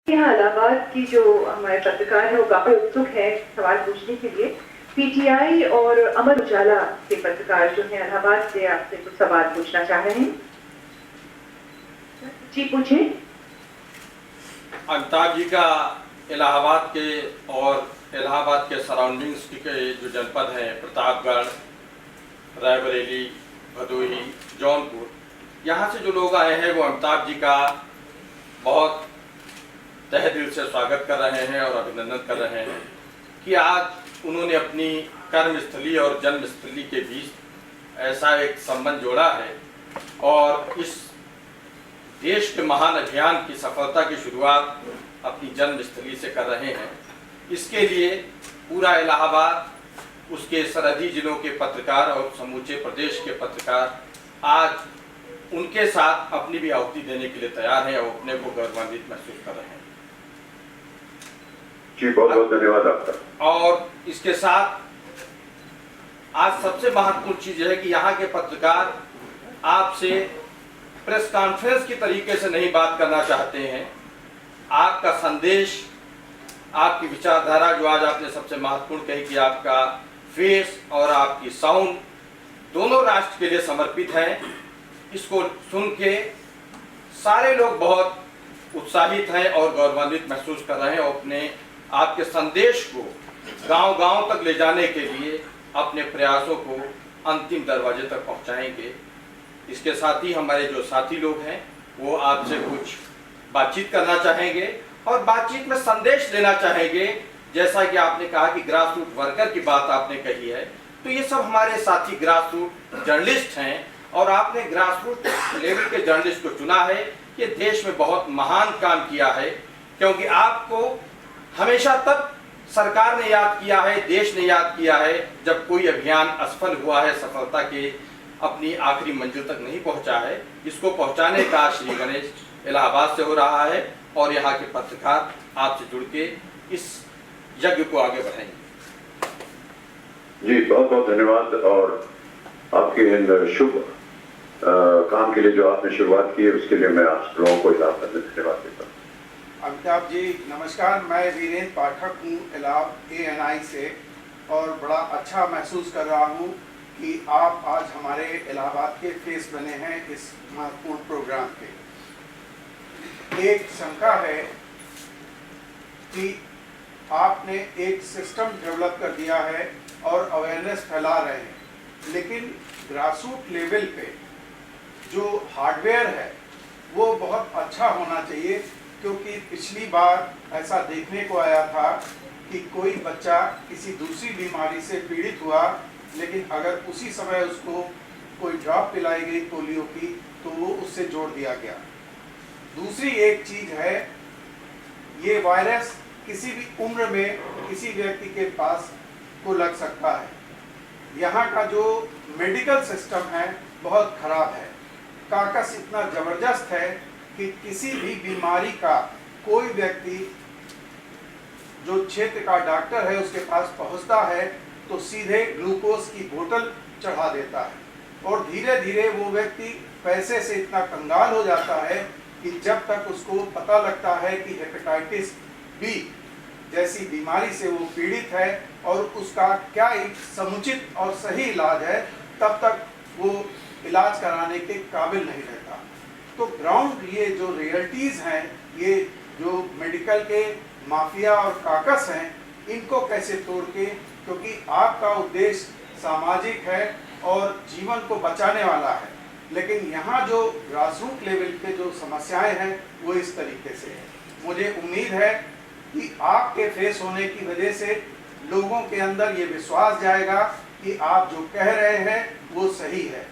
यहाँ इलाहाबाद की जो हमारे पत्रकार है वो काफी उत्सुक है सवाल पूछने के लिए। पीटीआई और अमर उजाला के पत्रकार जो हैं इलाहाबाद से आपसे कुछ सवाल पूछना चाह रहे हैं। जी पूछे। अमिताभ जी का इलाहाबाद के और इलाहाबाद के सराउंडिंग्स के जो जनपद हैं प्रतापगढ़, रायबरेली, भदोही, जौनपुर, यहाँ से जो लोग आए हैं वो अमिताभ जी का बहुत तहे दिल से स्वागत कर रहे हैं और अभिनंदन कर रहे हैं कि आज उन्होंने अपनी कर्मस्थली और जन्मस्थली के बीच ऐसा एक संबंध जोड़ा है और इस देश के महान अभियान की सफलता की शुरुआत अपनी जन्मस्थली से कर रहे हैं। इसके लिए पूरा इलाहाबाद, उसके सरहदी जिलों के पत्रकार और समूचे प्रदेश के पत्रकार आज उनके साथ अपनी भी आहुति देने के लिए तैयार हैं और अपने को गौरवान्वित महसूस कर रहे हैं। जी बहुत बहुत धन्यवाद आपका। और इसके साथ आज सबसे महत्वपूर्ण चीज है कि यहाँ के पत्रकार आपसे प्रेस कॉन्फ्रेंस की तरीके से नहीं बात करना चाहते हैं। आपका संदेश, आपकी विचारधारा जो आज आपने सबसे महत्वपूर्ण कही कि आपका फेस और आपकी साउंड दोनों राष्ट्र के लिए समर्पित हैं, इसको सुन के सारे लोग बहुत उत्साहित हैं और गौरवान्वित महसूस कर रहे हैं और अपने आपके संदेश को गांव-गांव तक ले जाने के लिए अपने प्रयासों को अंतिम दरवाजे तक पहुंचाएंगे। इसके साथ ही हमारे जो साथी लोग हैं वो आपसे कुछ बातचीत करना चाहेंगे और बातचीत में संदेश देना चाहेंगे। जैसा कि आपने कहा कि ग्रास रूट वर्कर की बात आपने कही है, तो ये सब हमारे साथी ग्रास रूट जर्नलिस्ट हैं और आपने ग्रास रूट लेवल के जर्नलिस्ट को चुना है। ये देश में बहुत महान काम किया है, क्योंकि आपको हमेशा तब सरकार ने याद किया है, देश ने याद किया है जब कोई अभियान असफल हुआ है, सफलता के अपनी आखिरी मंजिल तक नहीं पहुंचा है। इसको पहुंचाने का श्री गणेश इलाहाबाद से हो रहा है और यहाँ के पत्रकार आपसे जुड़ के इस यज्ञ को आगे बढ़ाएंगे। जी बहुत बहुत धन्यवाद और आपके इन शुभ काम के लिए जो आपने शुरुआत की है उसके लिए मैं आप लोगों को इलाहाबाद में धन्यवाद देता हूँ। अमिताभ जी नमस्कार, मैं वीरेंद्र पाठक हूँ इलाहाबाद ANI से और बड़ा अच्छा महसूस कर रहा हूँ कि आप आज हमारे इलाहाबाद के फेस बने हैं इस महत्वपूर्ण प्रोग्राम के। एक शंका है कि आपने एक सिस्टम डेवलप कर दिया है और अवेयरनेस फैला रहे हैं, लेकिन ग्रासरूट लेवल पे जो हार्डवेयर है वो बहुत अच्छा होना चाहिए, क्योंकि पिछली बार ऐसा देखने को आया था कि कोई बच्चा किसी दूसरी बीमारी से पीड़ित हुआ, लेकिन अगर उसी समय उसको कोई ड्रॉप पिलाई गई पोलियो की तो वो उससे जोड़ दिया गया। दूसरी एक चीज है, ये वायरस किसी भी उम्र में किसी व्यक्ति के पास को लग सकता है। यहाँ का जो मेडिकल सिस्टम है बहुत खराब है। काकस इतना जबरदस्त है कि किसी भी बीमारी का कोई व्यक्ति जो क्षेत्र का डॉक्टर है उसके पास पहुंचता है तो सीधे ग्लूकोज की बोतल चढ़ा देता है और धीरे धीरे वो व्यक्ति पैसे से इतना कंगाल हो जाता है कि जब तक उसको पता लगता है कि हेपेटाइटिस बी जैसी बीमारी से वो पीड़ित है और उसका क्या एक समुचित और सही इलाज है, तब तक वो इलाज कराने के काबिल नहीं रहता। तो ग्राउंड ये जो रियलिटीज़ हैं, ये जो मेडिकल के माफिया और काकस हैं, इनको कैसे तोड़ के, क्योंकि आपका उद्देश्य सामाजिक है और जीवन को बचाने वाला है, लेकिन यहाँ जो ग्रासरूट लेवल पे जो समस्याएं हैं वो इस तरीके से है। मुझे उम्मीद है कि आपके फेस होने की वजह से लोगों के अंदर ये विश्वास जाएगा कि आप जो कह रहे हैं वो सही है,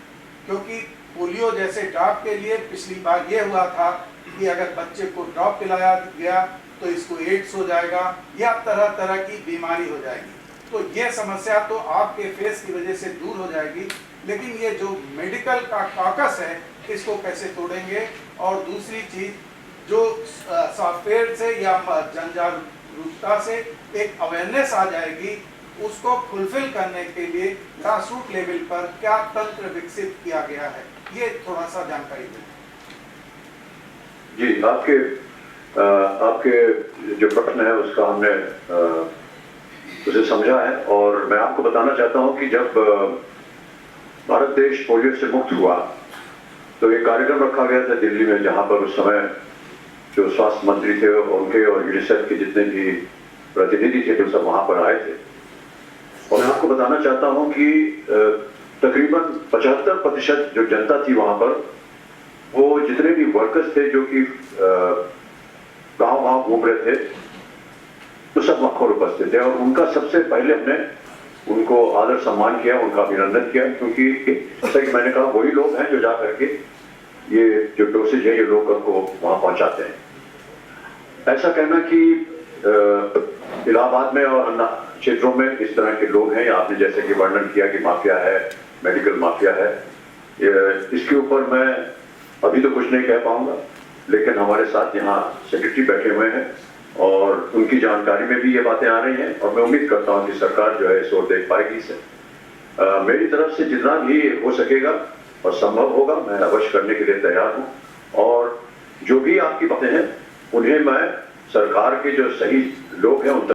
क्योंकि पोलियो जैसे ड्रॉप के लिए पिछली बार ये हुआ था कि अगर बच्चे को ड्रॉप पिलाया गया तो इसको एड्स हो जाएगा या तरह तरह की बीमारी हो जाएगी। तो ये समस्या तो आपके फेस की वजह से दूर हो जाएगी, लेकिन ये जो मेडिकल का काकस है इसको कैसे तोड़ेंगे। और दूसरी चीज, जो सॉफ्टवेयर से या जनजागरूकता से एक अवेयरनेस आ जाएगी, उसको फुलफिल करने के लिए ग्रासरूट लेवल पर क्या तंत्र विकसित किया गया है, ये थोड़ा सा जानकारी दें। जी आपके आपके जो प्रश्न है उसका हमने उसे समझा है और मैं आपको बताना चाहता हूं कि जब भारत देश पोलियो से मुक्त हुआ तो एक कार्यक्रम रखा गया था दिल्ली में, जहां पर उस समय जो स्वास्थ्य मंत्री थे उनके और यूनिसेफ के जितने भी प्रतिनिधि थे वो सब वहां पर आए थे। और मैं आपको बताना चाहता हूं कि तकरीबन 75% जो जनता थी वहां पर, वो जितने भी वर्कर्स थे जो कि गांव-गांव घूम रहे थे, तो सब वहां पर उपस्थित थे और उनका सबसे पहले हमने उनको आदर सम्मान किया, उनका अभिनंदन किया, क्योंकि जैसा कि मैंने कहा वही लोग हैं जो जा करके ये जो डोसेज है ये लोगों को वहां पहुंचाते हैं। ऐसा कहना कि इलाहाबाद में और अन्य क्षेत्रों में इस तरह के लोग हैं, आपने जैसे कि वर्णन किया कि माफिया है, मेडिकल माफिया है, इसके ऊपर मैं अभी तो कुछ नहीं कह पाऊंगा, लेकिन हमारे साथ यहाँ सेक्रेटरी बैठे हुए हैं और उनकी जानकारी में भी ये बातें आ रही हैं और मैं उम्मीद करता हूँ कि सरकार जो है इस ओर देख पाएगी इसे। मेरी तरफ से जितना भी हो सकेगा और संभव होगा मैं अवश्य करने के लिए तैयार हूँ और जो भी आपकी बातें हैं उन्हें मैं सरकार के जो सही लोग हैं उन